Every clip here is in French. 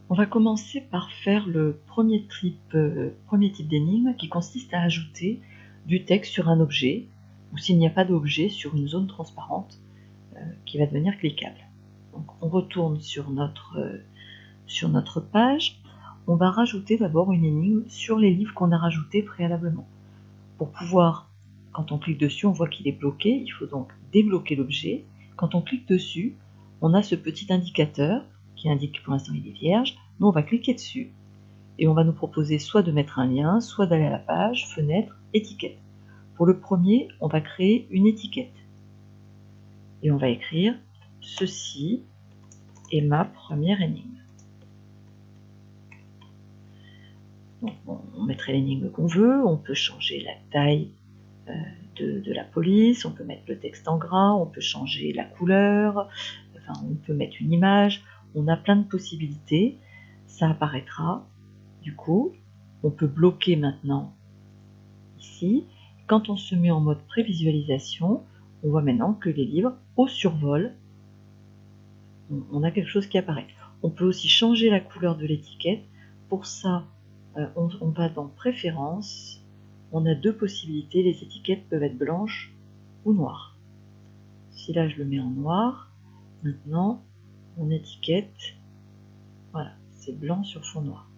On va commencer par faire le premier type d'énigme qui consiste à ajouter du texte sur un objet, ou s'il n'y a pas d'objet, sur une zone transparente qui va devenir cliquable. Donc on retourne sur notre page. On va rajouter d'abord une énigme sur les livres qu'on a rajoutés préalablement. Pour pouvoir, quand on clique dessus, on voit qu'il est bloqué, il faut donc débloquer l'objet. Quand on clique dessus, on a ce petit indicateur qui indique que pour l'instant il est vierge. Nous, on va cliquer dessus et on va nous proposer soit de mettre un lien, soit d'aller à la page, fenêtre, étiquette. Pour le premier, on va créer une étiquette et on va écrire « Ceci est ma première énigme ». Donc, on mettrait l'énigme qu'on veut, on peut changer la taille de la police, on peut mettre le texte en gras, on peut changer la couleur, enfin, on peut mettre une image, on a plein de possibilités, ça apparaîtra. Du coup, on peut bloquer maintenant ici. Quand on se met en mode prévisualisation, on voit maintenant que les livres, au survol, on a quelque chose qui apparaît. On peut aussi changer la couleur de l'étiquette. Pour ça, on va dans Préférences. On a deux possibilités. Les étiquettes peuvent être blanches ou noires. Si là, je le mets en noir, maintenant, mon étiquette, voilà, c'est blanc sur fond noir.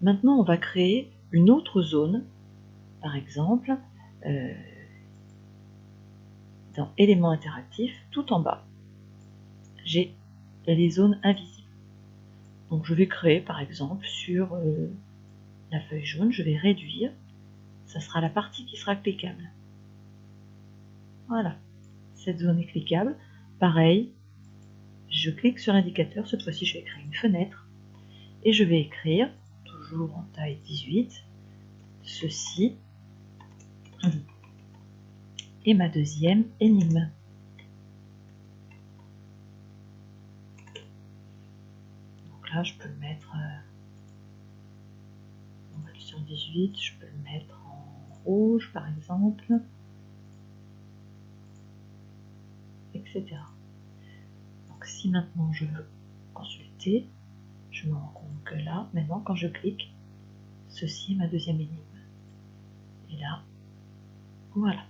Maintenant, on va créer une autre zone. Par exemple, dans éléments interactifs, tout en bas, j'ai les zones invisibles. Donc je vais créer par exemple sur la feuille jaune, je vais réduire, ça sera la partie qui sera cliquable. Voilà, cette zone est cliquable. Pareil, je clique sur l'indicateur, cette fois-ci je vais créer une fenêtre et je vais écrire, toujours en taille 18, ceci est ma deuxième énigme. Donc là, je peux le mettre, on va aller sur 18, je peux le mettre en rouge par exemple, etc. Donc si maintenant je veux consulter, je me rends compte que là, maintenant quand je clique, ceci est ma deuxième énigme. Et là, voilà.